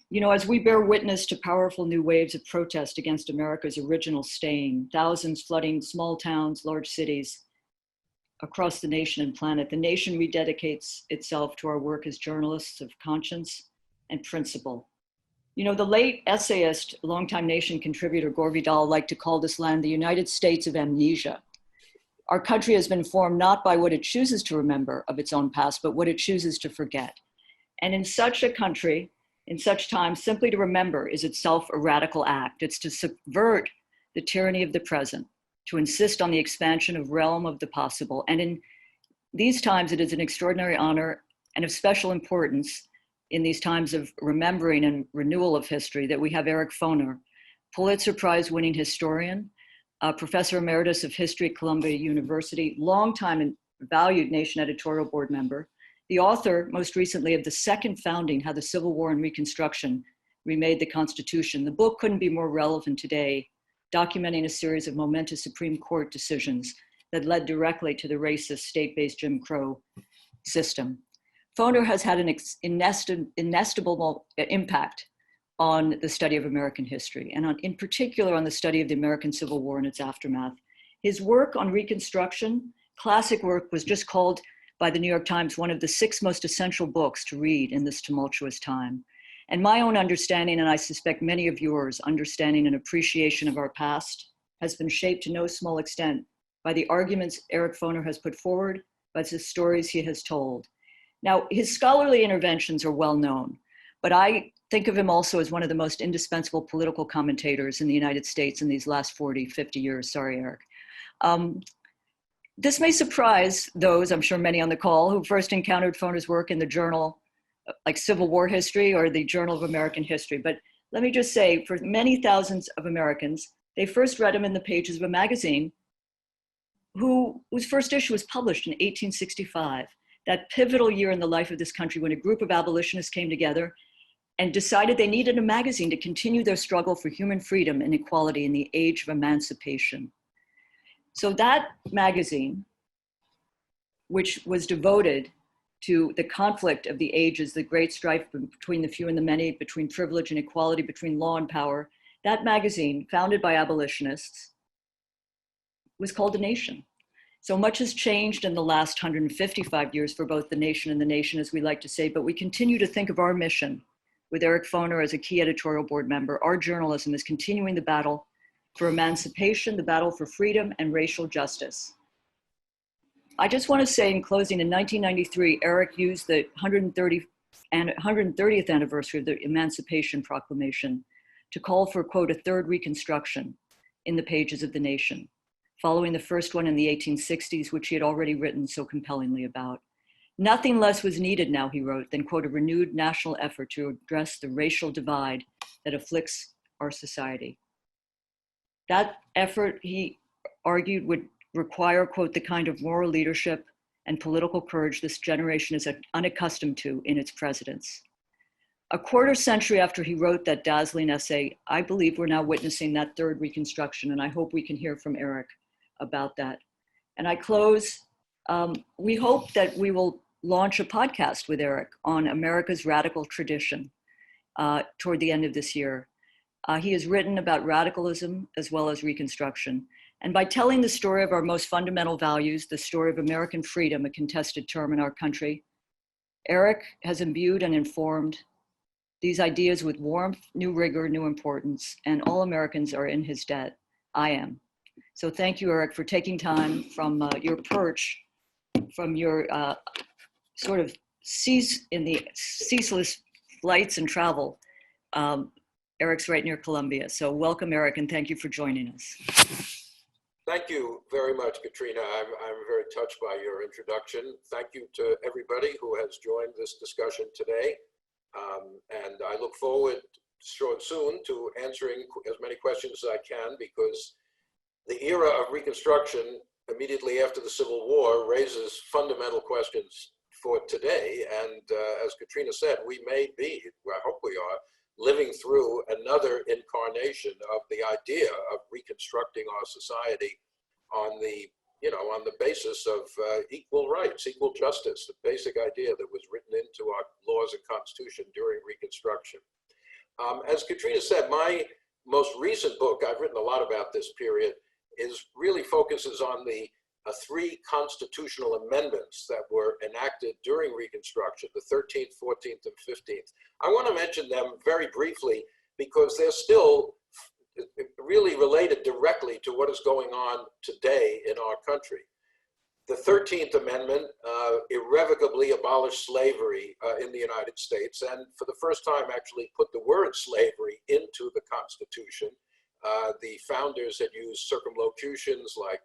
You know, as we bear witness to powerful new waves of protest against America's original stain, thousands flooding small towns, large cities across the nation and planet, the nation rededicates itself to our work as journalists of conscience and principle. You know, the late essayist, longtime Nation contributor Gore Vidal liked to call this land the United States of amnesia. Our country has been formed not by what it chooses to remember of its own past, but what it chooses to forget. And in such a country, in such times, simply to remember is itself a radical act. It's to subvert the tyranny of the present, to insist on the expansion of realm of the possible. And in these times, it is an extraordinary honor and of special importance in these times of remembering and renewal of history that we have Eric Foner, Pulitzer Prize-winning historian, Professor Emeritus of History at Columbia University, longtime and valued Nation editorial board member, the author, most recently, of The Second Founding, How the Civil War and Reconstruction Remade the Constitution. The book couldn't be more relevant today, documenting a series of momentous Supreme Court decisions that led directly to the racist state-based Jim Crow system. Foner has had an inestimable impact on the study of American history, and in particular on the study of the American Civil War and its aftermath. His work on Reconstruction, classic work, was just called by the New York Times one of the 6 most essential books to read in this tumultuous time. And my own understanding, and I suspect many of yours, understanding and appreciation of our past has been shaped to no small extent by the arguments Eric Foner has put forward, by the stories he has told. Now, his scholarly interventions are well known, but I think of him also as one of the most indispensable political commentators in the United States in these last 40, 50 years. Sorry, Eric. This may surprise those, I'm sure many on the call, who first encountered Foner's work in the journal like Civil War History or the Journal of American History. But let me just say, for many thousands of Americans, they first read him in the pages of a magazine whose first issue was published in 1865, that pivotal year in the life of this country when a group of abolitionists came together and decided they needed a magazine to continue their struggle for human freedom and equality in the age of emancipation. So that magazine, which was devoted to the conflict of the ages, the great strife between the few and the many, between privilege and equality, between law and power, that magazine, founded by abolitionists, was called The Nation. So much has changed in the last 155 years for both the nation and the nation, as we like to say, but we continue to think of our mission with Eric Foner as a key editorial board member. Our journalism is continuing the battle for emancipation, the battle for freedom and racial justice. I just want to say in closing, in 1993, Eric used the 130th anniversary of the Emancipation Proclamation to call for, quote, a third Reconstruction in the pages of The Nation, following the first one in the 1860s, which he had already written so compellingly about. Nothing less was needed now, he wrote, than, quote, a renewed national effort to address the racial divide that afflicts our society. That effort, he argued, would require, quote, the kind of moral leadership and political courage this generation is unaccustomed to in its presidents. A quarter century after he wrote that dazzling essay, I believe we're now witnessing that third Reconstruction, and I hope we can hear from Eric about that. And I close, we hope that we will launch a podcast with Eric on America's radical tradition toward the end of this year. He has written about radicalism as well as Reconstruction. And by telling the story of our most fundamental values, the story of American freedom, a contested term in our country, Eric has imbued and informed these ideas with warmth, new rigor, new importance, and all Americans are in his debt. I am. So thank you, Eric, for taking time from your perch, from your sort of ceaseless flights and travel. Eric's right near Columbia. So welcome, Eric, and thank you for joining us. Thank you very much, Katrina. I'm very touched by your introduction. Thank you to everybody who has joined this discussion today. And I look forward soon to answering as many questions as I can, because the era of Reconstruction immediately after the Civil War raises fundamental questions for today. And as Katrina said, we may be, I hope we are, living through another incarnation of the idea of reconstructing our society on the, on the basis of equal rights, equal justice, the basic idea that was written into our laws and Constitution during Reconstruction. As Katrina said, my most recent book, I've written a lot about this period, really focuses on the three constitutional amendments that were enacted during Reconstruction, the 13th, 14th, and 15th. I want to mention them very briefly because they're still really related directly to what is going on today in our country. The 13th Amendment irrevocably abolished slavery in the United States, and for the first time actually put the word slavery into the Constitution. The founders had used circumlocutions like,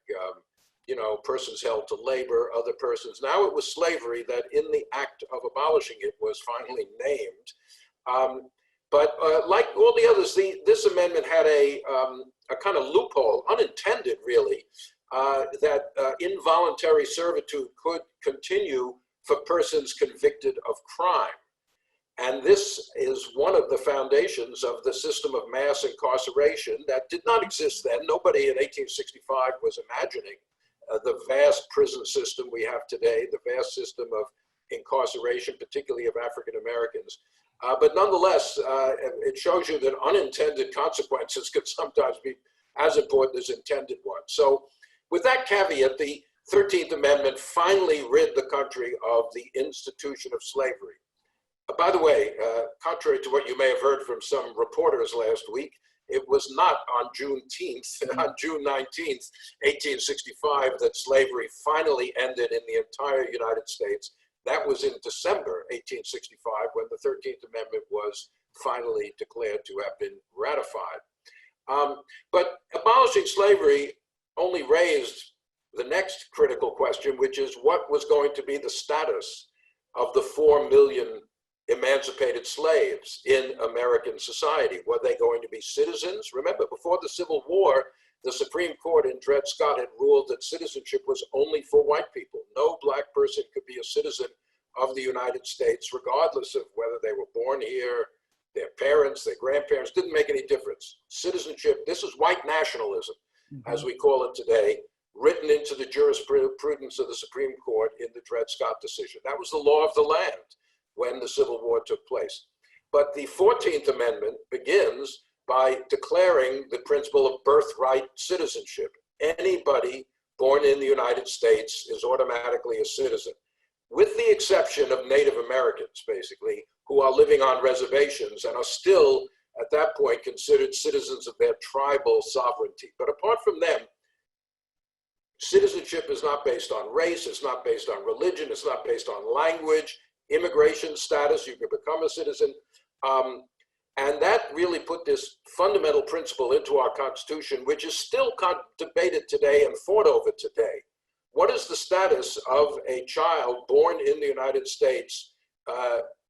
you know, persons held to labor, other persons. Now it was slavery that in the act of abolishing it was finally named. But like all the others, this amendment had a kind of loophole, unintended really, that involuntary servitude could continue for persons convicted of crime. And this is one of the foundations of the system of mass incarceration that did not exist then. Nobody in 1865 was imagining the vast prison system we have today, the vast system of incarceration, particularly of African Americans. But nonetheless, it shows you that unintended consequences could sometimes be as important as intended ones. So with that caveat, the 13th Amendment finally rid the country of the institution of slavery. By the way, contrary to what you may have heard from some reporters last week, it was not on Juneteenth, on June 19th, 1865, that slavery finally ended in the entire United States. That was in December 1865 when the 13th Amendment was finally declared to have been ratified. But abolishing slavery only raised the next critical question, which is what was going to be the status of the 4 million emancipated slaves in American society? Were they going to be citizens? Remember, before the Civil War, the Supreme Court in Dred Scott had ruled that citizenship was only for white people. No black person could be a citizen of the United States, regardless of whether they were born here, their parents, their grandparents, didn't make any difference. Citizenship, this is white nationalism, as we call it today, written into the jurisprudence of the Supreme Court in the Dred Scott decision. That was the law of the land when the Civil War took place. But the 14th Amendment begins by declaring the principle of birthright citizenship. Anybody born in the United States is automatically a citizen, with the exception of Native Americans, basically, who are living on reservations and are still, at that point, considered citizens of their tribal sovereignty. But apart from them, citizenship is not based on race, it's not based on religion, it's not based on language, immigration status, you can become a citizen. And that really put this fundamental principle into our Constitution, which is still debated today and fought over today. What is the status of a child born in the United States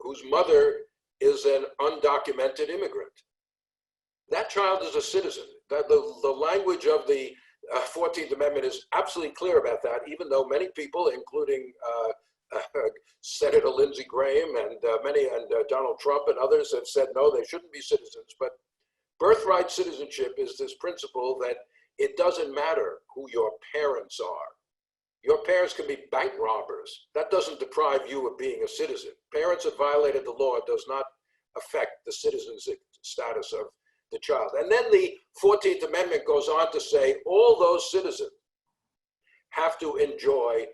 whose mother is an undocumented immigrant? That child is a citizen. The language of the 14th Amendment is absolutely clear about that, even though many people, including Senator Lindsey Graham and Donald Trump and others have said, no, they shouldn't be citizens. But birthright citizenship is this principle that it doesn't matter who your parents are. Your parents can be bank robbers. That doesn't deprive you of being a citizen. Parents have violated the law. It does not affect the citizenship status of the child. And then the 14th Amendment goes on to say all those citizens have to enjoy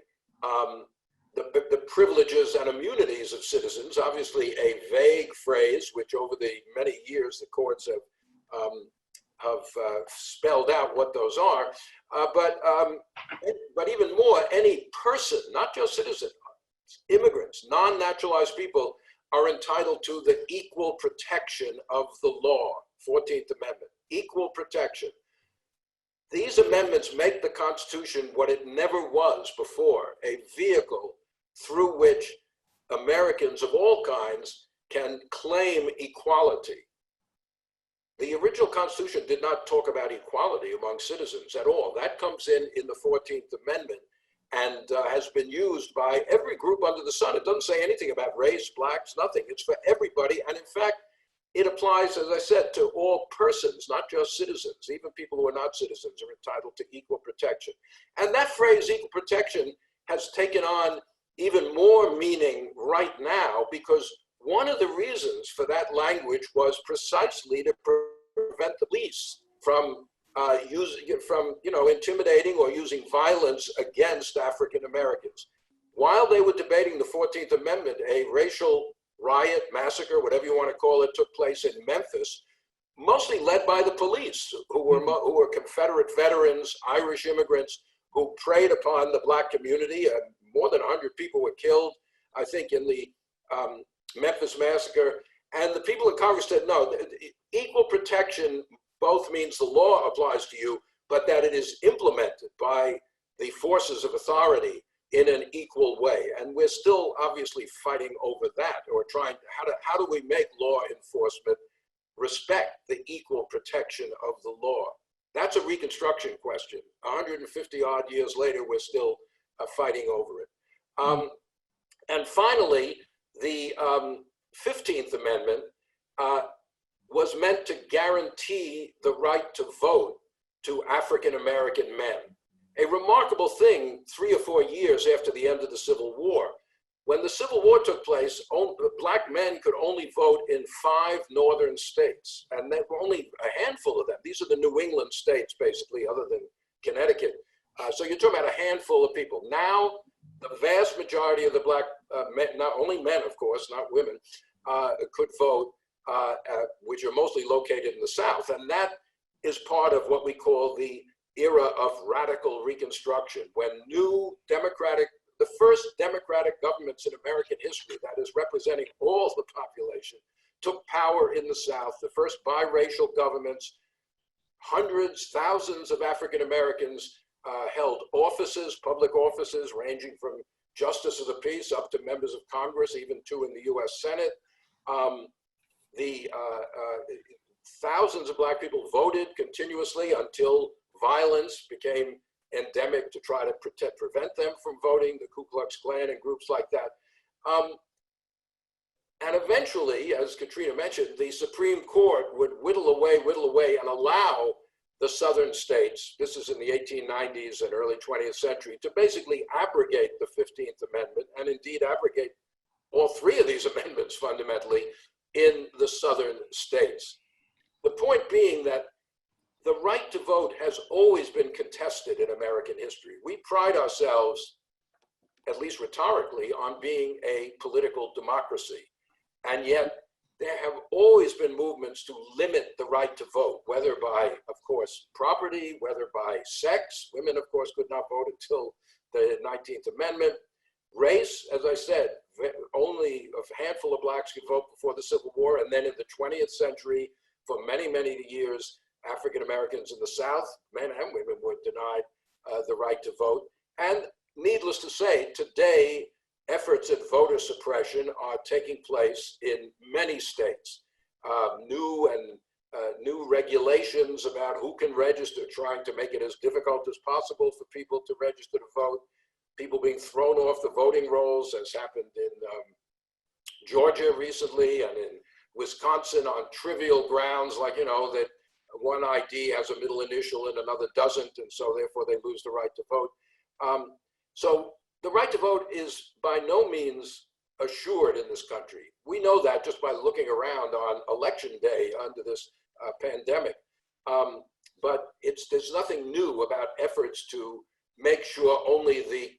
the privileges and immunities of citizens, obviously a vague phrase, which over the many years the courts have spelled out what those are. But even more, any person, not just citizens, immigrants, non-naturalized people, are entitled to the equal protection of the law. 14th Amendment, equal protection. These amendments make the Constitution what it never was before, a vehicle through which Americans of all kinds can claim equality. The original Constitution did not talk about equality among citizens at all. That comes in the 14th Amendment and has been used by every group under the sun. It doesn't say anything about race, blacks, nothing. It's for everybody. And in fact, it applies, as I said, to all persons, not just citizens. Even people who are not citizens are entitled to equal protection. And that phrase, equal protection, has taken on even more meaning right now because one of the reasons for that language was precisely to prevent the police from intimidating or using violence against African Americans. While they were debating the 14th Amendment, a racial riot, massacre, whatever you want to call it, took place in Memphis, mostly led by the police, who were Confederate veterans, Irish immigrants, who preyed upon the Black community. More than 100 people were killed, I think, in the Memphis massacre. And the people in Congress said, no, equal protection both means the law applies to you, but that it is implemented by the forces of authority in an equal way. And we're still obviously fighting over that, or trying, how do we make law enforcement respect the equal protection of the law? That's a Reconstruction question. 150 odd years later, we're still fighting over it. And finally, the 15th Amendment was meant to guarantee the right to vote to African American men. A remarkable thing 3 or 4 years after the end of the Civil War. When the Civil War took place, Black men could only vote in 5 northern states, and there were only a handful of them. These are the New England states, basically, other than Connecticut. So you're talking about a handful of people. Now, the vast majority of the Black men, not only men, of course, not women, could vote, which are mostly located in the South. And that is part of what we call the era of radical Reconstruction, when the first democratic governments in American history, that is representing all the population, took power in the South, the first biracial governments. Hundreds, thousands of African Americans held offices, public offices, ranging from Justice of the Peace up to members of Congress, even 2 in the US Senate. Thousands of Black people voted continuously until violence became endemic to try to prevent them from voting, the Ku Klux Klan and groups like that. And eventually, as Katrina mentioned, the Supreme Court would whittle away and allow the southern states, this is in the 1890s and early 20th century, to basically abrogate the 15th Amendment, and indeed abrogate all 3 of these amendments fundamentally in the southern states. The point being that the right to vote has always been contested in American history. We pride ourselves, at least rhetorically, on being a political democracy. And yet there have always been movements to limit the right to vote, whether by, of course, property, whether by sex. Women, of course, could not vote until the 19th Amendment. Race, as I said, only a handful of Blacks could vote before the Civil War. And then in the 20th century, for many, many years, African Americans in the South, men and women, were denied the right to vote. And needless to say, today, efforts at voter suppression are taking place in many states. New regulations about who can register, trying to make it as difficult as possible for people to register to vote. People being thrown off the voting rolls, as happened in Georgia recently and in Wisconsin on trivial grounds, like, that one ID has a middle initial and another doesn't, and so therefore they lose the right to vote. So the right to vote is by no means assured in this country. We know that just by looking around on election day under this pandemic. But there's nothing new about efforts to make sure only the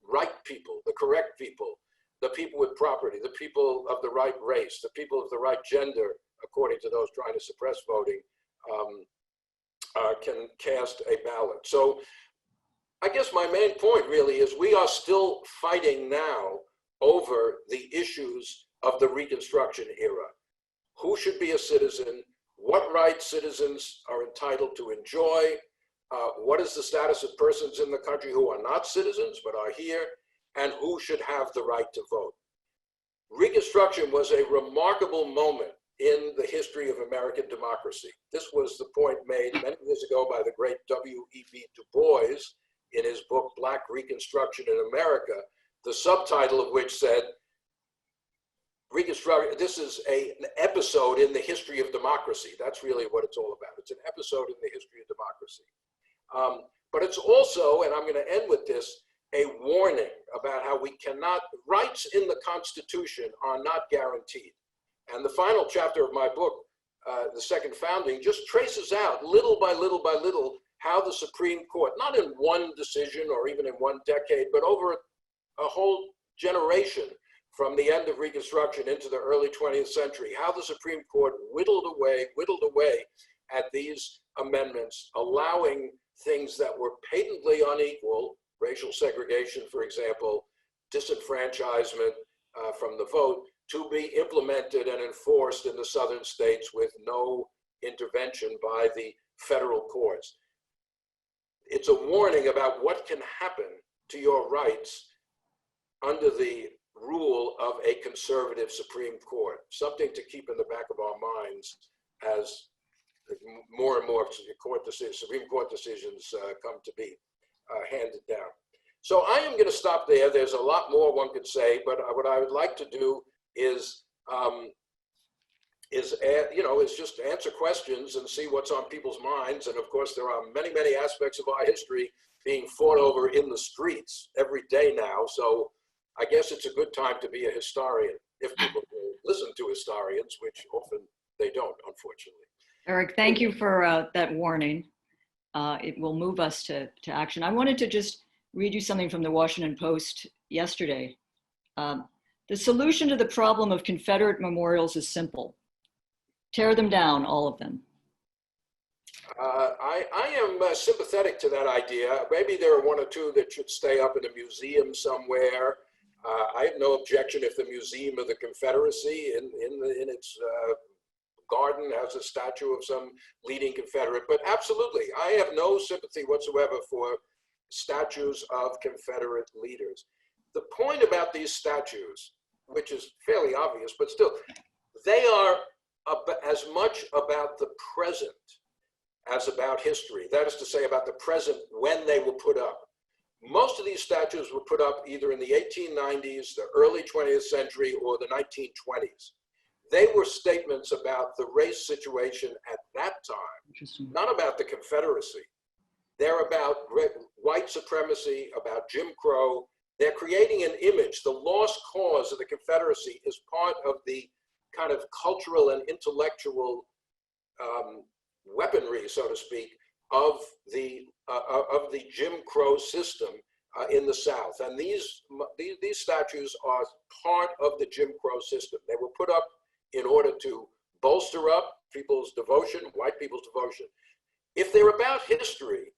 right people, the correct people, the people with property, the people of the right race, the people of the right gender, according to those trying to suppress voting, can cast a ballot. So I guess my main point really is we are still fighting now over the issues of the Reconstruction era. Who should be a citizen? What rights citizens are entitled to enjoy? What is the status of persons in the country who are not citizens but are here? And who should have the right to vote? Reconstruction was a remarkable moment in the history of American democracy. This was the point made many years ago by the great W.E.B. Du Bois in his book, Black Reconstruction in America, the subtitle of which said, Reconstruction, this is an episode in the history of democracy. That's really what it's all about. It's an episode in the history of democracy. But it's also, and I'm going to end with this, a warning about how we cannot, rights in the Constitution are not guaranteed. And the final chapter of my book, The Second Founding, just traces out little by little by little how the Supreme Court, not in one decision or even in one decade, but over a whole generation from the end of Reconstruction into the early 20th century, how the Supreme Court whittled away at these amendments, allowing things that were patently unequal, racial segregation, for example, disenfranchisement from the vote, to be implemented and enforced in the southern states with no intervention by the federal courts. It's a warning about what can happen to your rights under the rule of a conservative Supreme Court, something to keep in the back of our minds as more and more Supreme Court decisions come to be handed down. So I am going to stop there. There's a lot more one could say, but what I would like to do is just answer questions and see what's on people's minds. And of course, there are many, many aspects of our history being fought over in the streets every day now. So I guess it's a good time to be a historian, if people listen to historians, which often they don't, unfortunately. Eric, thank you for that warning. It will move us to action. I wanted to just read you something from the Washington Post yesterday. The solution to the problem of Confederate memorials is simple. Tear them down, all of them. I am sympathetic to that idea. Maybe there are one or two that should stay up in a museum somewhere. I have no objection if the Museum of the Confederacy in its garden has a statue of some leading Confederate, but absolutely, I have no sympathy whatsoever for statues of Confederate leaders. The point about these statues, which is fairly obvious, but still, they are as much about the present as about history. That is to say, about the present when they were put up. Most of these statues were put up either in the 1890s, the early 20th century, or the 1920s. They were statements about the race situation at that time, not about the Confederacy. They're about white supremacy, about Jim Crow. They're creating an image. The lost cause of the Confederacy is part of the kind of cultural and intellectual weaponry, so to speak, of the Jim Crow system in the South. And these statues are part of the Jim Crow system. They were put up in order to bolster up people's devotion, white people's devotion. If they're about history,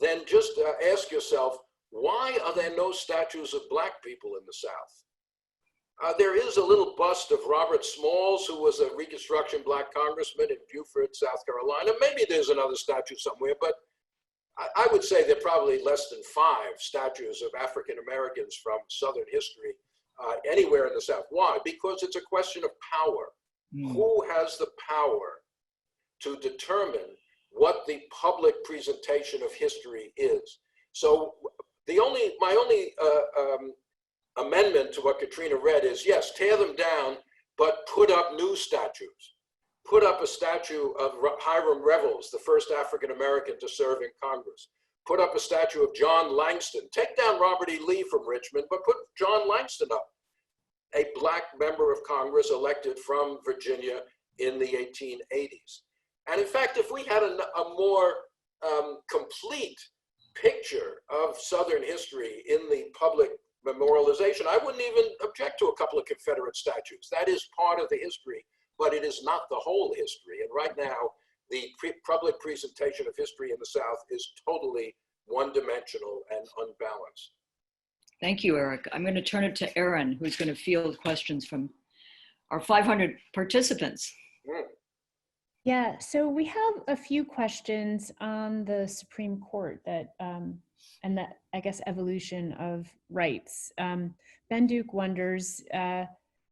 then just ask yourself, why are there no statues of Black people in the South? There is a little bust of Robert Smalls, who was a Reconstruction Black congressman in Beaufort, South Carolina. Maybe there's another statue somewhere, but I would say there are probably less than 5 statues of African Americans from Southern history anywhere in the South. Why? Because it's a question of power. Who has the power to determine what the public presentation of history is? So my only amendment to what Katrina read is, yes, tear them down, but put up new statues. Put up a statue of Hiram Revels, the first African-American to serve in Congress. Put up a statue of John Langston. Take down Robert E. Lee from Richmond, but put John Langston up, a Black member of Congress elected from Virginia in the 1880s. And in fact, if we had a more complete picture of Southern history in the public memorialization, I wouldn't even object to a couple of Confederate statues. That is part of the history, but it is not the whole history. And right now, the public presentation of history in the South is totally one-dimensional and unbalanced. Thank you, Eric. I'm going to turn it to Erin, who's going to field questions from our 500 participants. Yeah, so we have a few questions on the Supreme Court that, and that, I guess, evolution of rights. Ben Duke wonders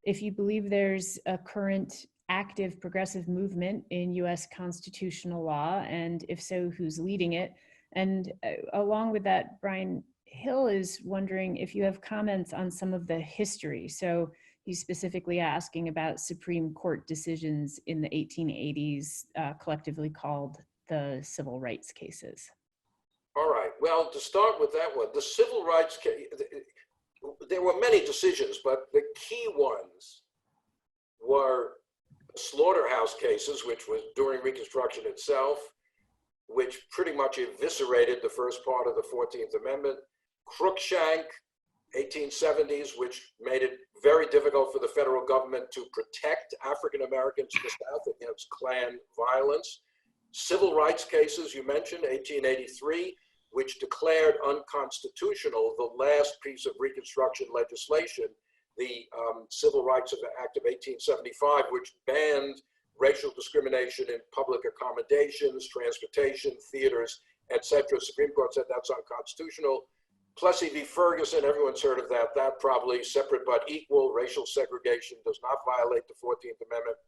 if you believe there's a current active progressive movement in US constitutional law, and if so, who's leading it? And along with that, Brian Hill is wondering if you have comments on some of the history. So he's specifically asking about Supreme Court decisions in the 1880s, collectively called the civil rights cases. All right. Well, to start with that one, the civil rights case, there were many decisions, but the key ones were slaughterhouse cases, which was during Reconstruction itself, which pretty much eviscerated the first part of the 14th Amendment. Crookshank, 1870s, which made it very difficult for the federal government to protect African Americans in the South against Klan violence. Civil rights cases, you mentioned, 1883, which declared unconstitutional the last piece of Reconstruction legislation, the Civil Rights Act of 1875, which banned racial discrimination in public accommodations, transportation, theaters, etc. Supreme Court said that's unconstitutional. Plessy v. Ferguson, everyone's heard of that. That probably separate but equal. Racial segregation does not violate the 14th Amendment.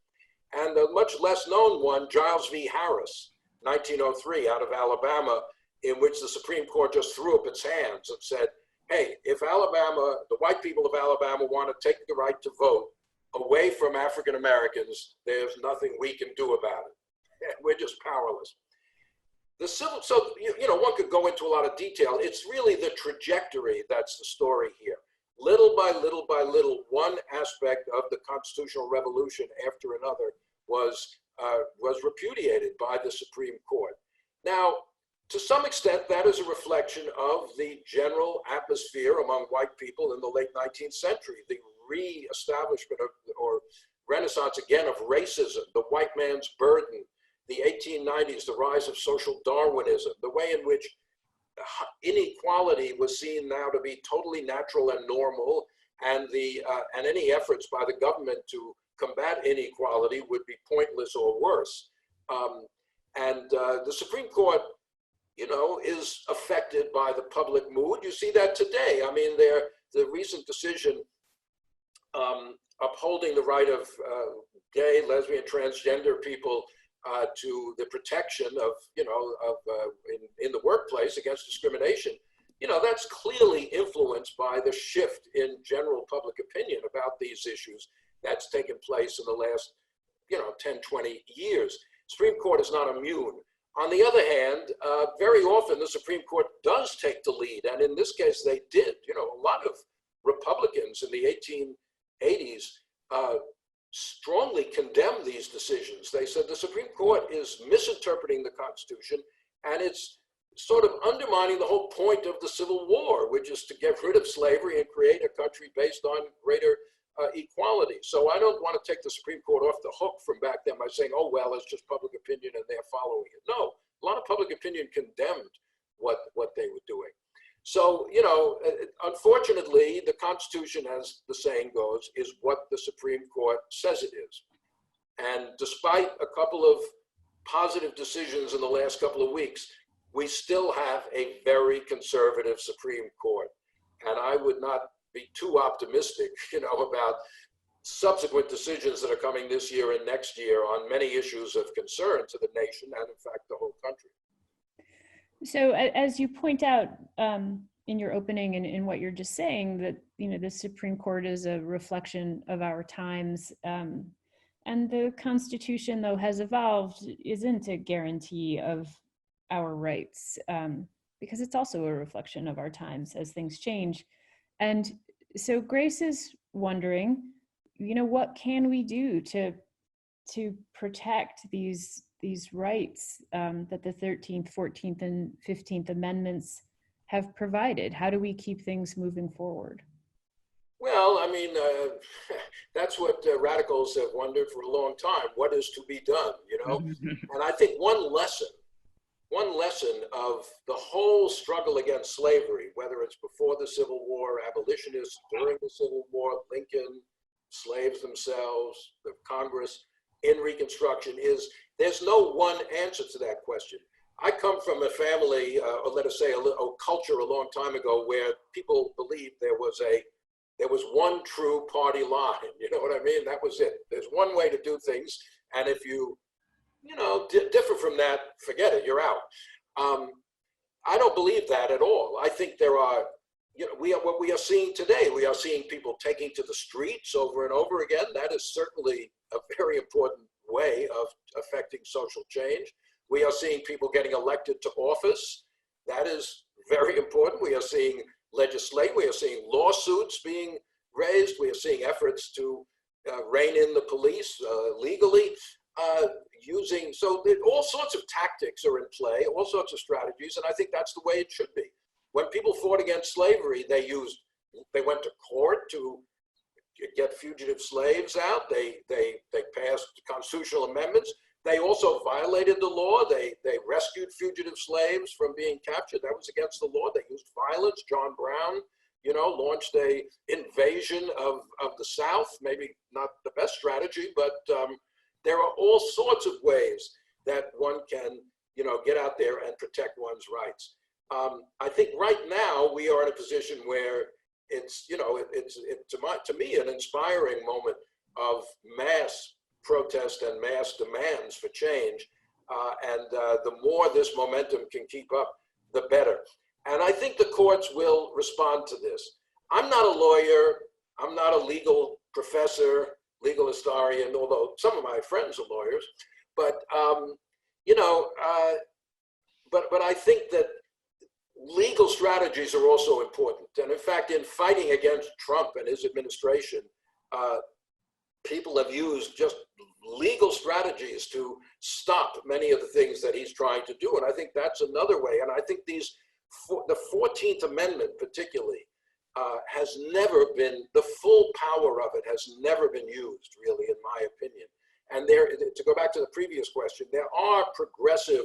And a much less known one, Giles v. Harris, 1903, out of Alabama, in which the Supreme Court just threw up its hands and said, hey, if Alabama, the white people of Alabama want to take the right to vote away from African Americans, there's nothing we can do about it. We're just powerless. The civil, so, you know, one could go into a lot of detail. It's really the trajectory that's the story here. Little by little by little, one aspect of the constitutional revolution after another was repudiated by the Supreme Court. Now, to some extent, that is a reflection of the general atmosphere among white people in the late 19th century, the re-establishment of, or renaissance again of racism, the white man's burden, the 1890s, the rise of social Darwinism, the way in which inequality was seen now to be totally natural and normal, and any efforts by the government to combat inequality would be pointless or worse. The Supreme Court, you know, is affected by the public mood. You see that today. I mean, the recent decision upholding the right of gay, lesbian, transgender people to the protection of, you know, in the workplace against discrimination, you know, that's clearly influenced by the shift in general public opinion about these issues that's taken place in the last, you know, 10, 20 years. Supreme Court is not immune. On the other hand, very often the Supreme Court does take the lead, and in this case they did. You know, a lot of Republicans in the 1880s strongly condemned these decisions. They said the Supreme Court is misinterpreting the Constitution, and it's sort of undermining the whole point of the Civil War, which is to get rid of slavery and create a country based on greater equality. So I don't want to take the Supreme Court off the hook from back then by saying, oh, well, it's just public opinion and they're following it. No, a lot of public opinion condemned what they were doing. So, you know, unfortunately, the Constitution, as the saying goes, is what the Supreme Court says it is. And despite a couple of positive decisions in the last couple of weeks, we still have a very conservative Supreme Court. And I would not be too optimistic, you know, about subsequent decisions that are coming this year and next year on many issues of concern to the nation and, in fact, the whole country. So as you point out in your opening and in what you're just saying, that, you know, the Supreme Court is a reflection of our times, and the Constitution, though, has evolved, isn't a guarantee of our rights, because it's also a reflection of our times as things change. And so Grace is wondering, you know, what can we do to protect these rights that the 13th, 14th, and 15th Amendments have provided? How do we keep things moving forward? Well, I mean, that's what radicals have wondered for a long time. What is to be done, you know? And I think one lesson of the whole struggle against slavery, whether it's before the Civil War, abolitionists during the Civil War, Lincoln, slaves themselves, the Congress, in Reconstruction, is there's no one answer to that question. I come from a family, or let us say a culture a long time ago, where people believed there was one true party line. You know what I mean? That was it. There's one way to do things, and if you know, differ from that, forget it, you're out. I don't believe that at all. I think there are, you know, what we are seeing today, we are seeing people taking to the streets over and over again. That is certainly a very important way of affecting social change. We are seeing people getting elected to office. That is very important. We are seeing legislation, we are seeing lawsuits being raised, we are seeing efforts to rein in the police legally, so all sorts of tactics are in play, all sorts of strategies, and I think that's the way it should be. When people fought against slavery, they went to court to get fugitive slaves out. They passed constitutional amendments. They also violated the law. They rescued fugitive slaves from being captured. That was against the law. They used violence. John Brown, launched a invasion of the South. Maybe not the best strategy, but there are all sorts of ways that one can, get out there and protect one's rights. I think right now we are in a position where it's, to me, an inspiring moment of mass protest and mass demands for change. And the more this momentum can keep up, the better. And I think the courts will respond to this. I'm not a lawyer. I'm not a legal professor, legal historian, although some of my friends are lawyers. But, but I think that legal strategies are also important. And in fact, in fighting against Trump and his administration, people have used just legal strategies to stop many of the things that he's trying to do. And I think that's another way. And I think the 14th Amendment particularly has never been, the full power of it has never been used, really, in my opinion. And to go back to the previous question, there are progressive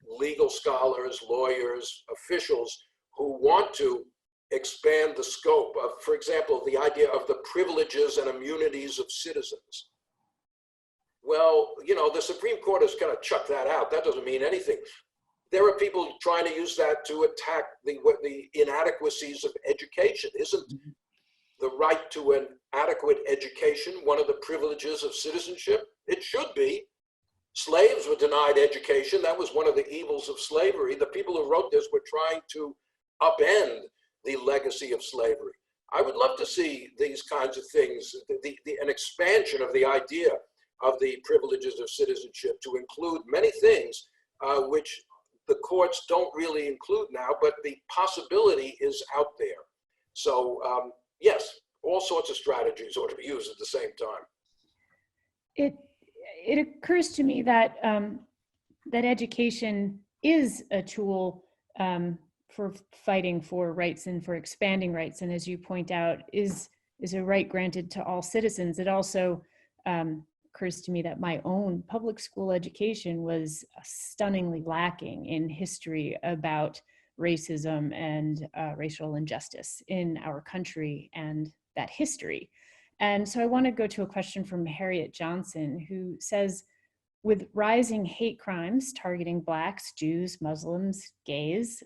legal scholars, lawyers, officials who want to expand the scope of, for example, the idea of the privileges and immunities of citizens. Well, the Supreme Court has kind of chucked that out. That doesn't mean anything. There are people trying to use that to attack the inadequacies of education. Isn't the right to an adequate education one of the privileges of citizenship? It should be. Slaves were denied education. That was one of the evils of slavery. The people who wrote this were trying to upend the legacy of slavery. I would love to see these kinds of things, an expansion of the idea of the privileges of citizenship to include many things which the courts don't really include now, but the possibility is out there. So yes, all sorts of strategies ought to be used at the same time. It occurs to me that that education is a tool for fighting for rights and for expanding rights, and as you point out, is a right granted to all citizens. It also occurs to me that my own public school education was stunningly lacking in history about racism and racial injustice in our country and that history. And so I want to go to a question from Harriet Johnson, who says, with rising hate crimes targeting Blacks, Jews, Muslims, gays,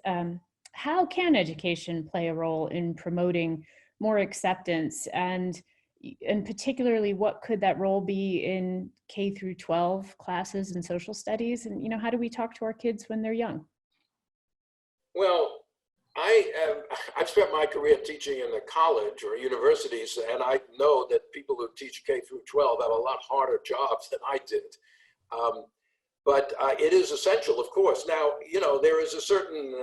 how can education play a role in promoting more acceptance? And particularly, what could that role be in K through 12 classes and social studies? And, how do we talk to our kids when they're young? Well, I've spent my career teaching in a college or universities, and I know that people who teach K through 12 have a lot harder jobs than I did. But it is essential, of course. Now, there is a certain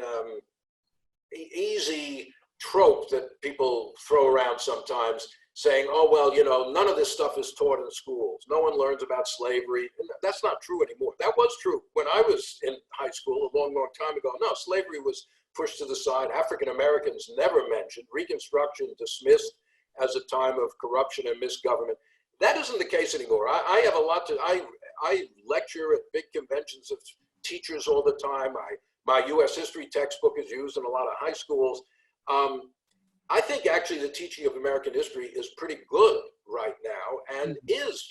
easy trope that people throw around sometimes, saying, oh, well, none of this stuff is taught in schools. No one learns about slavery. And that's not true anymore. That was true when I was in high school a long, long time ago. No, slavery was pushed to the side. African Americans never mentioned. Reconstruction dismissed as a time of corruption and misgovernment. That isn't the case anymore. I have a lot to, I lecture at big conventions of teachers all the time. My US history textbook is used in a lot of high schools. I think actually the teaching of American history is pretty good right now, and is,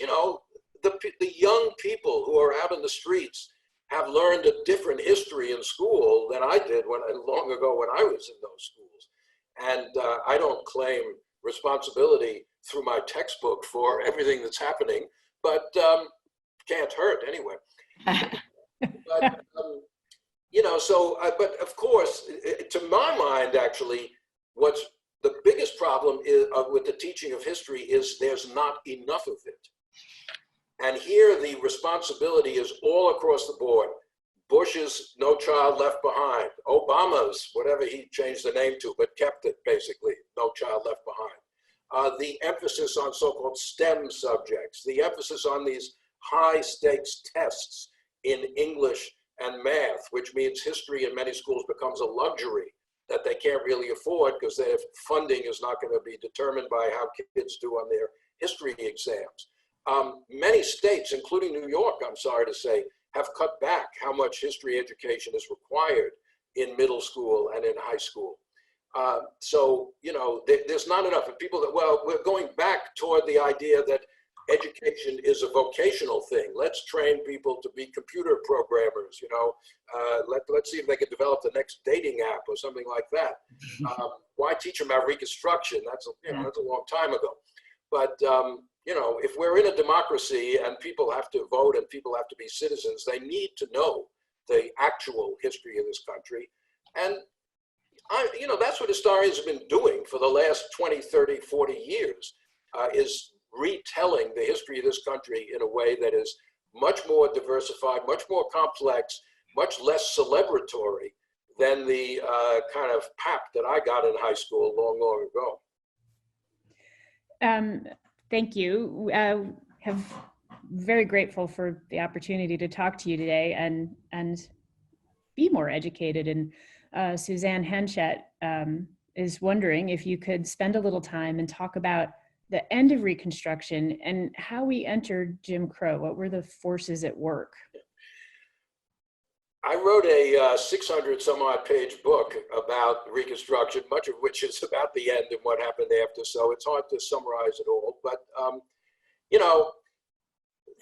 the young people who are out in the streets have learned a different history in school than I did long ago when I was in those schools. And I don't claim responsibility through my textbook for everything that's happening, but can't hurt anyway. But, but of course, to my mind, actually, what's the biggest problem with the teaching of history is there's not enough of it. And here the responsibility is all across the board. Bush's No Child Left Behind, Obama's, whatever he changed the name to, but kept it basically, No Child Left Behind. The emphasis on so-called STEM subjects, the emphasis on these high stakes tests in English and math, which means history in many schools becomes a luxury that they can't really afford because their funding is not going to be determined by how kids do on their history exams. Many states, including New York, I'm sorry to say, have cut back how much history education is required in middle school and in high school. So, you know, there's not enough. And people that, well, we're going back toward the idea that education is a vocational thing. Let's train people to be computer programmers, you know. Let's see if they can develop the next dating app or something like that. Why teach them about Reconstruction? That's that's a long time ago. But, you know, if we're in a democracy and people have to vote and people have to be citizens, they need to know the actual history of this country. And, you know, that's what historians have been doing for the last 20, 30, 40 years, is retelling the history of this country in a way that is much more diversified, much more complex, much less celebratory than the kind of pap that I got in high school long, long ago. Thank you. Have very grateful for the opportunity to talk to you today and be more educated. And Suzanne Henchett is wondering if you could spend a little time and talk about the end of Reconstruction and how we entered Jim Crow. What were the forces at work? I wrote a 600 some odd page book about Reconstruction, much of which is about the end and what happened after. So it's hard to summarize it all. But, you know,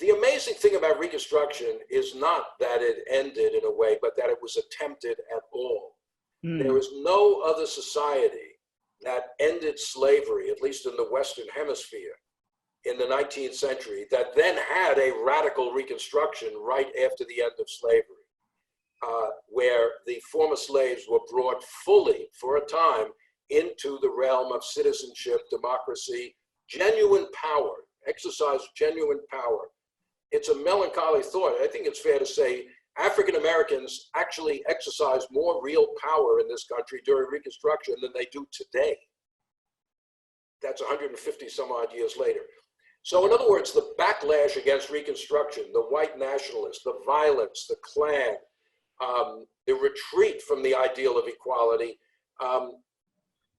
the amazing thing about Reconstruction is not that it ended in a way, but that it was attempted at all. There was no other society that ended slavery, at least in the Western Hemisphere, in the 19th century, that then had a radical Reconstruction right after the end of slavery. Where the former slaves were brought fully, for a time, into the realm of citizenship, democracy, genuine power, exercise genuine power. It's a melancholy thought. I think it's fair to say African Americans actually exercise more real power in this country during Reconstruction than they do today. That's 150 some odd years later. So in other words, the backlash against Reconstruction, the white nationalists, the violence, the Klan, the retreat from the ideal of equality,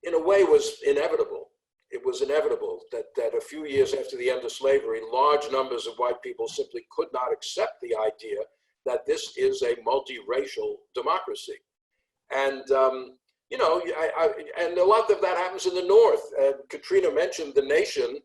in a way was inevitable. It was inevitable that a few years after the end of slavery, large numbers of white people simply could not accept the idea that this is a multiracial democracy. And, you know, and a lot of that happens in the North. Katrina mentioned the nation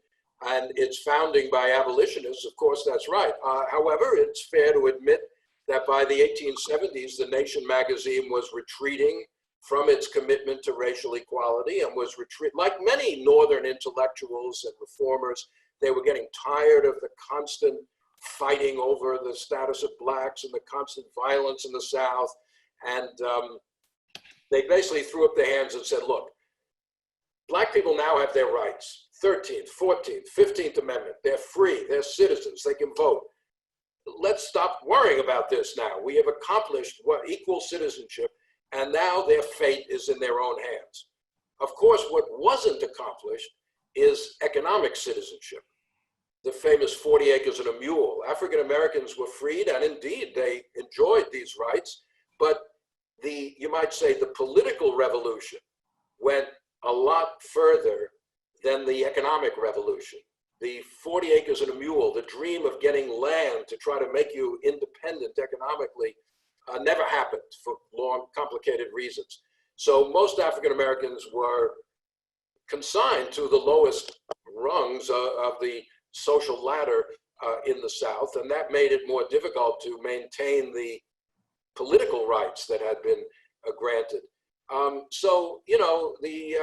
and its founding by abolitionists. Of course, that's right. However, it's fair to admit that by the 1870s, the Nation magazine was retreating from its commitment to racial equality and was like many Northern intellectuals and reformers, they were getting tired of the constant fighting over the status of blacks and the constant violence in the South. And they basically threw up their hands and said, look, black people now have their rights, 13th, 14th, 15th Amendment. They're free, they're citizens, they can vote. Let's stop worrying about this now. We have accomplished equal citizenship, and now their fate is in their own hands. Of course, what wasn't accomplished is economic citizenship. The famous 40 acres and a mule. African Americans were freed, and indeed they enjoyed these rights, but you might say the political revolution went a lot further than the economic revolution. The 40 acres and a mule, the dream of getting land to try to make you independent economically, never happened for long, complicated reasons. So most African Americans were consigned to the lowest rungs of the social ladder in the South, and that made it more difficult to maintain the political rights that had been granted. So, you know, the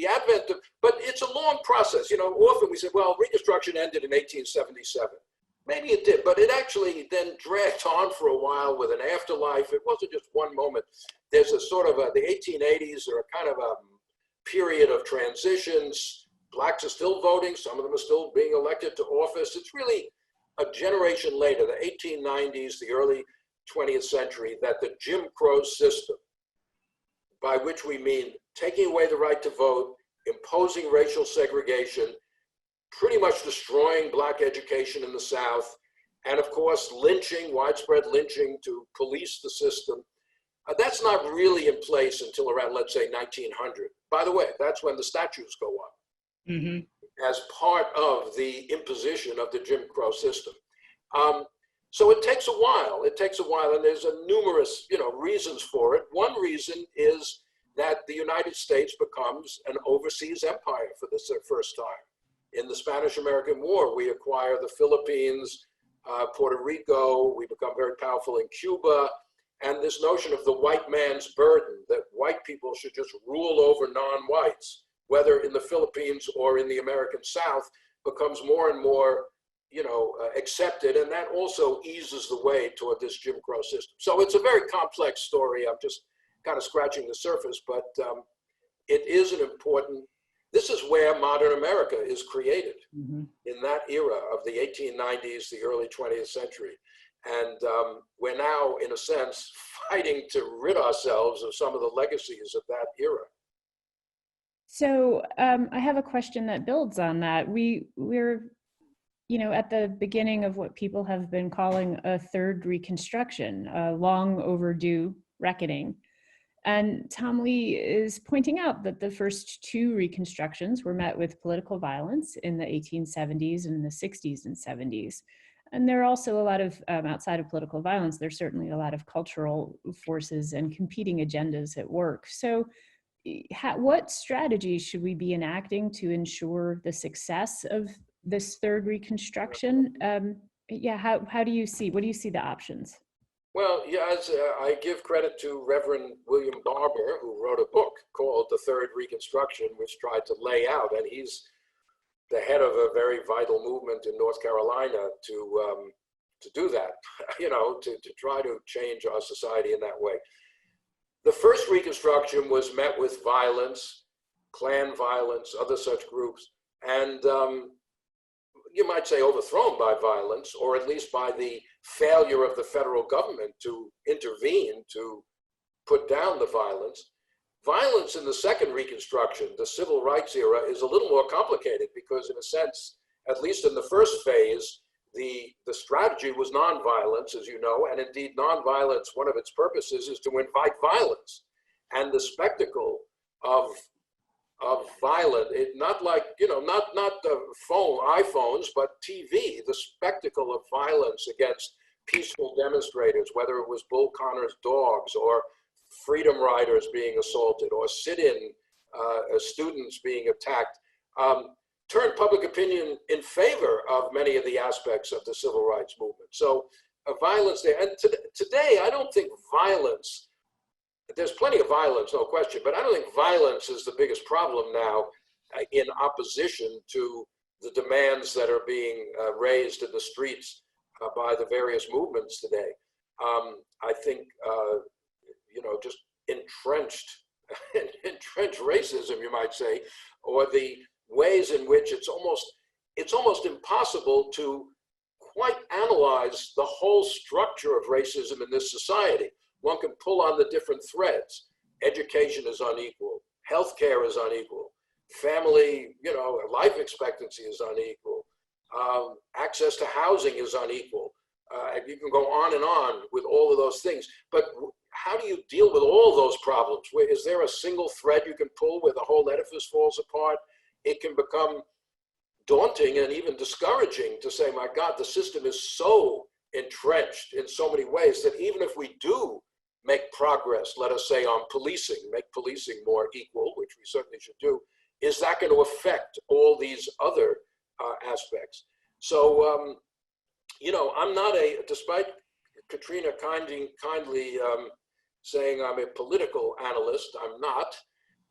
advent of, but it's a long process. You know, often we say, well, Reconstruction ended in 1877. Maybe it did, but it actually then dragged on for a while with an afterlife. It wasn't just one moment. There's a sort of the 1880s are a kind of a period of transitions. Blacks are still voting. Some of them are still being elected to office. It's really a generation later, the 1890s, the early 20th century that the Jim Crow system, by which we mean taking away the right to vote, imposing racial segregation, pretty much destroying black education in the South, and of course, lynching, widespread lynching to police the system, that's not really in place until around, let's say, 1900. By the way, that's when the statues go up as part of the imposition of the Jim Crow system. So it takes a while. It takes a while, and there's a numerous, reasons for it. One reason is that the United States becomes an overseas empire for the first time. In the Spanish-American War, we acquire the Philippines, Puerto Rico, we become very powerful in Cuba, and this notion of the white man's burden, that white people should just rule over non-whites, whether in the Philippines or in the American South, becomes more and more, accepted, and that also eases the way toward this Jim Crow system. So it's a very complex story. I'm just kind of scratching the surface, but it is an important, this is where modern America is created, in that era of the 1890s, the early 20th century. And we're now, in a sense, fighting to rid ourselves of some of the legacies of that era. So I have a question that builds on that. We're at the beginning of what people have been calling a third Reconstruction, a long overdue reckoning. And Tom Lee is pointing out that the first two Reconstructions were met with political violence in the 1870s and the 60s and 70s. And there are also a lot of, outside of political violence, there's certainly a lot of cultural forces and competing agendas at work. So what strategies should we be enacting to ensure the success of this third Reconstruction? What do you see the options? Well, I give credit to Reverend William Barber, who wrote a book called The Third Reconstruction, which tried to lay out, and he's the head of a very vital movement in North Carolina to do that, to try to change our society in that way. The first Reconstruction was met with violence, Klan violence, other such groups, and you might say overthrown by violence, or at least by the failure of the federal government to intervene to put down the violence. Violence in the second Reconstruction, the civil rights era, is a little more complicated because, in a sense, at least in the first phase, the strategy was nonviolence, as you know, and indeed nonviolence, one of its purposes is to invite violence. And the spectacle of violent, not like, not the iPhones, but TV, the spectacle of violence against peaceful demonstrators, whether it was Bull Connor's dogs or freedom riders being assaulted or sit-in students being attacked, turned public opinion in favor of many of the aspects of the civil rights movement. So violence there. And today, I don't think violence, there's plenty of violence, no question, but I don't think violence is the biggest problem now in opposition to the demands that are being raised in the streets by the various movements today. I think, just entrenched racism, you might say, or the ways in which it's almost impossible to quite analyze the whole structure of racism in this society. One can pull on the different threads. Education is unequal. Healthcare is unequal. Family, life expectancy is unequal. Access to housing is unequal. You can go on and on with all of those things. But how do you deal with all those problems? Is there a single thread you can pull where the whole edifice falls apart? It can become daunting and even discouraging to say, my God, the system is so entrenched in so many ways that even if we do make progress, let us say on policing, make policing more equal, which we certainly should do, is that going to affect all these other aspects? So, I'm not despite Katrina kindly saying I'm a political analyst, I'm not.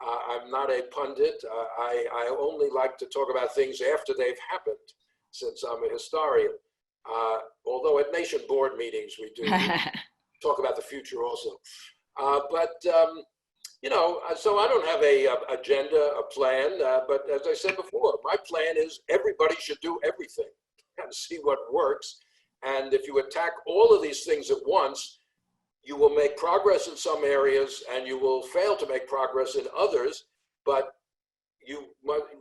I'm not a pundit. I only like to talk about things after they've happened, since I'm a historian. Although at nation board meetings we do talk about the future also. So I don't have a agenda, a plan, but as I said before, my plan is everybody should do everything and see what works. And if you attack all of these things at once, you will make progress in some areas and you will fail to make progress in others, but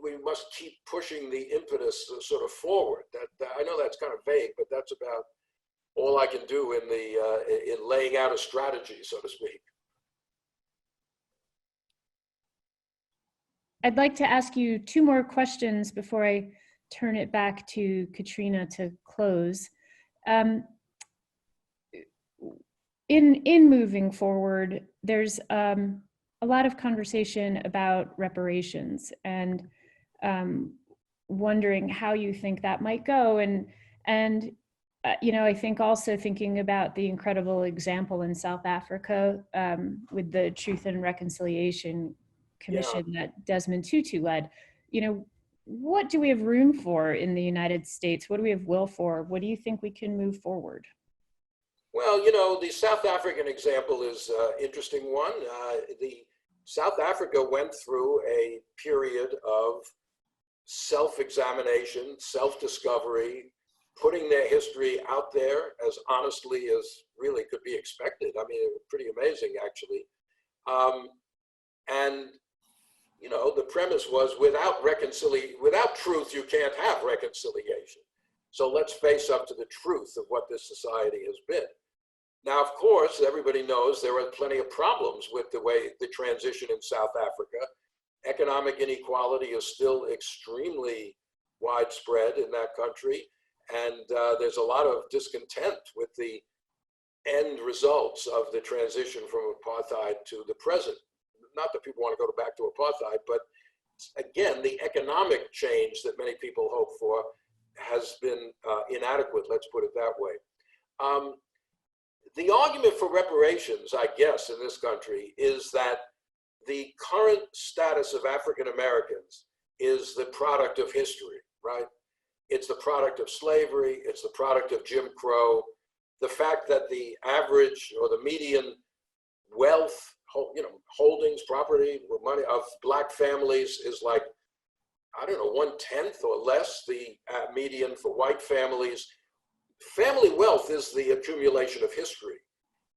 we must keep pushing the impetus sort of forward. I know that's kind of vague, but that's about all I can do in laying out a strategy, so to speak. I'd like to ask you two more questions before I turn it back to Katrina to close. In moving forward, there's a lot of conversation about reparations, and wondering how you think that might go. And you know, I think also thinking about the incredible example in South Africa with the Truth and Reconciliation Commission that Desmond Tutu led. You know, what do we have room for in the United States? What do we have will for? What do you think we can move forward? Well, you know, the South African example is an interesting one. South Africa went through a period of self-examination, self-discovery, putting their history out there as honestly as really could be expected. I mean, it was pretty amazing, actually. And, you know, the premise was without truth, you can't have reconciliation. So let's face up to the truth of what this society has been. Now, of course, everybody knows there are plenty of problems with the way the transition in South Africa. Economic inequality is still extremely widespread in that country. And there's a lot of discontent with the end results of the transition from apartheid to the present. Not that people want to go back to apartheid, but again, the economic change that many people hope for has been inadequate, let's put it that way. The argument for reparations, I guess, in this country is that the current status of African Americans is the product of history, right? It's the product of slavery, it's the product of Jim Crow. The fact that the average or the median wealth, you know, holdings, property, money of Black families is like, I don't know, 1/10 or less the median for white families. Family wealth is the accumulation of history.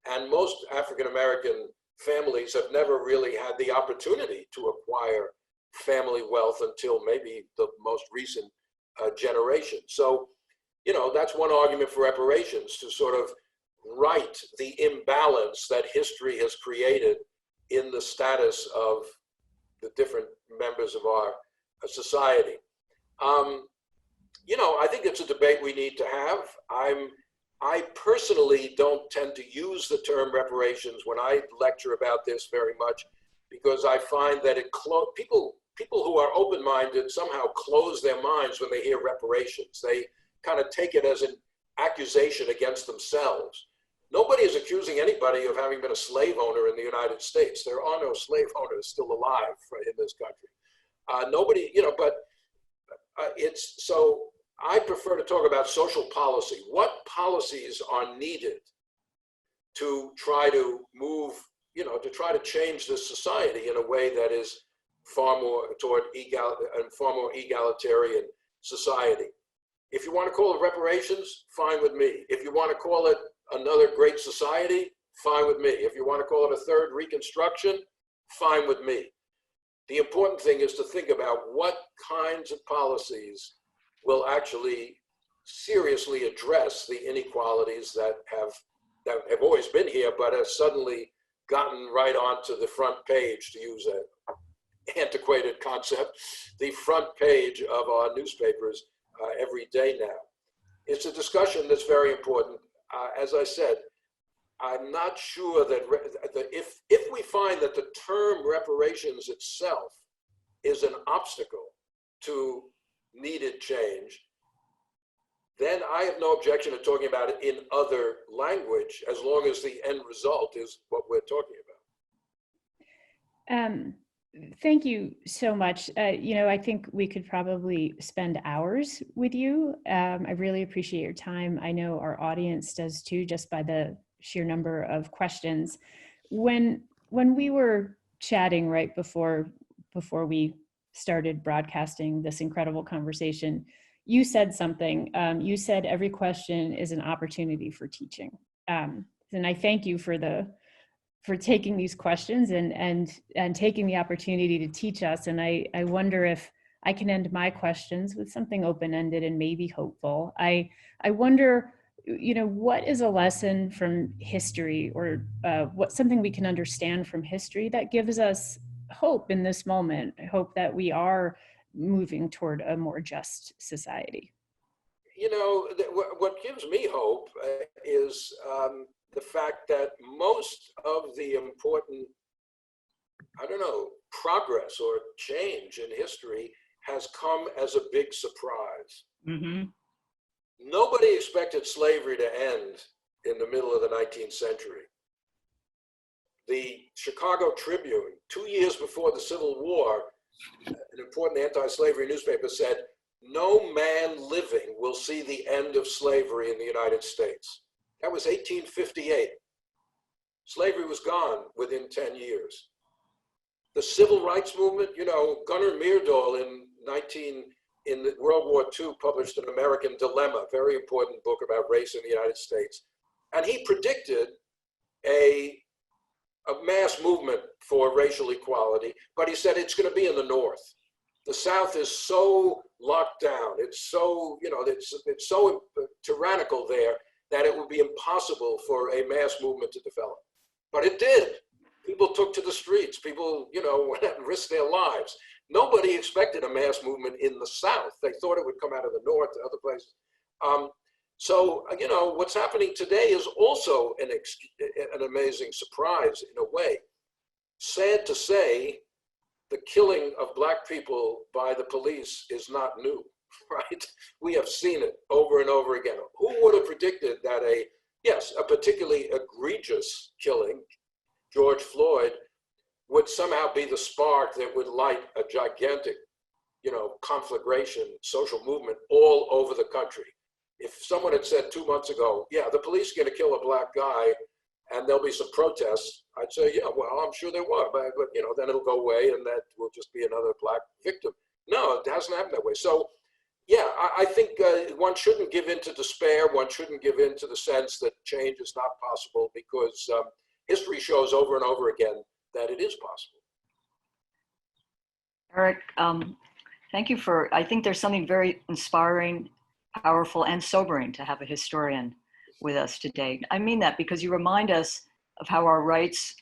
And most African-American families have never really had the opportunity to acquire family wealth until maybe the most recent generation. So, you know, that's one argument for reparations, to sort of right the imbalance that history has created in the status of the different members of our society. You know, I think it's a debate we need to have. I personally don't tend to use the term reparations when I lecture about this very much, because I find that people who are open-minded somehow close their minds when they hear reparations. They kind of take it as an accusation against themselves. Nobody is accusing anybody of having been a slave owner in the United States. There are no slave owners still alive in this country. Nobody, you know, but so I prefer to talk about social policy. What policies are needed to try to move, you know, to try to change this society in a way that is far more toward far more egalitarian society. If you want to call it reparations, fine with me. If you want to call it another great society, fine with me. If you want to call it a third Reconstruction, fine with me. The important thing is to think about what kinds of policies will actually seriously address the inequalities that have always been here, but have suddenly gotten right onto the front page, to use an antiquated concept, the front page of our newspapers every day now. It's a discussion that's very important. As I said, I'm not sure that if we find that the term reparations itself is an obstacle to needed change, then I have no objection to talking about it in other language, as long as the end result is what we're talking about. Thank you so much. You know, I think we could probably spend hours with you. I really appreciate your time. I know our audience does too, just by the sheer number of questions. When we were chatting right before we started broadcasting this incredible conversation, you said something. You said every question is an opportunity for teaching. And I thank you for taking these questions and taking the opportunity to teach us. And I wonder if I can end my questions with something open-ended and maybe hopeful. I wonder, what is a lesson from history, or what's something we can understand from history that gives us hope in this moment? I hope that we are moving toward a more just society. What gives me hope is the fact that most of the important, progress or change in history has come as a big surprise. Mm-hmm. Nobody expected slavery to end in the middle of the 19th century. The Chicago Tribune, 2 years before the Civil War, an important anti-slavery newspaper said, "No man living will see the end of slavery in the United States." That was 1858. Slavery was gone within 10 years. The civil rights movement, Gunnar Myrdal in the World War II published An American Dilemma, a very important book about race in the United States. And he predicted a mass movement for racial equality, but he said it's going to be in the North. The South is so locked down, it's so, it's so tyrannical there that it would be impossible for a mass movement to develop. But it did. People took to the streets. People, went out and risked their lives. Nobody expected a mass movement in the South. They thought it would come out of the North, other places. So, what's happening today is also an amazing surprise in a way. Sad to say, the killing of Black people by the police is not new, right? We have seen it over and over again. Who would have predicted that a particularly egregious killing, George Floyd, would somehow be the spark that would light a gigantic, conflagration, social movement all over the country? If someone had said 2 months ago, the police are going to kill a Black guy and there'll be some protests, I'd say, well, I'm sure there were, but then it'll go away and that will just be another Black victim. No, it hasn't happened that way. So, I think one shouldn't give in to despair. One shouldn't give in to the sense that change is not possible, because history shows over and over again that it is possible. Eric, thank you I think there's something very inspiring, powerful, and sobering to have a historian with us today. I mean that because you remind us of how our rights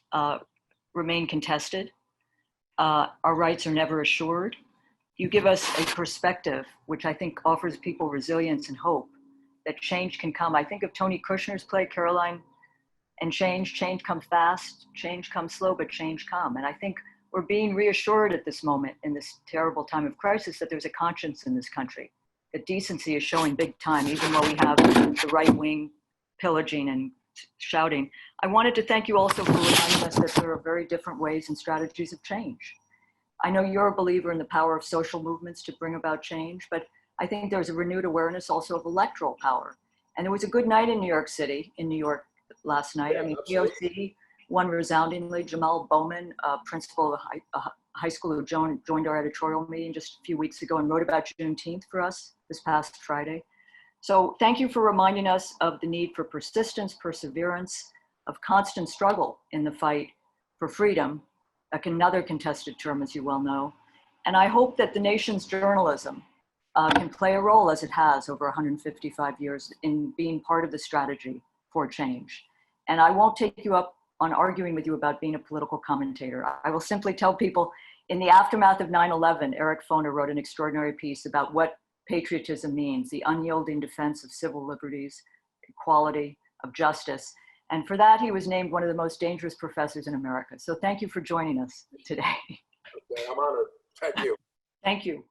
remain contested. Our rights are never assured. You give us a perspective which I think offers people resilience and hope that change can come. I think of Tony Kushner's play, Caroline and Change comes fast, change comes slow, but change come. And I think we're being reassured at this moment in this terrible time of crisis that there's a conscience in this country, that decency is showing big time, even while we have the right wing pillaging and shouting. I wanted to thank you also for reminding us that there are very different ways and strategies of change. I know you're a believer in the power of social movements to bring about change, but I think there's a renewed awareness also of electoral power. And there was a good night in New York last night. I mean, POC won resoundingly. Jamal Bowman, principal of a high school who joined our editorial meeting just a few weeks ago and wrote about Juneteenth for us this past Friday. So thank you for reminding us of the need for persistence, perseverance, of constant struggle in the fight for freedom, another contested term, as you well know. And I hope that the nation's journalism can play a role, as it has over 155 years, in being part of the strategy for change. And I won't take you up on arguing with you about being a political commentator. I will simply tell people, in the aftermath of 9/11, Eric Foner wrote an extraordinary piece about what patriotism means, the unyielding defense of civil liberties, equality, of justice. And for that, he was named one of the most dangerous professors in America. So thank you for joining us today. Okay, I'm honored. Thank you. Thank you.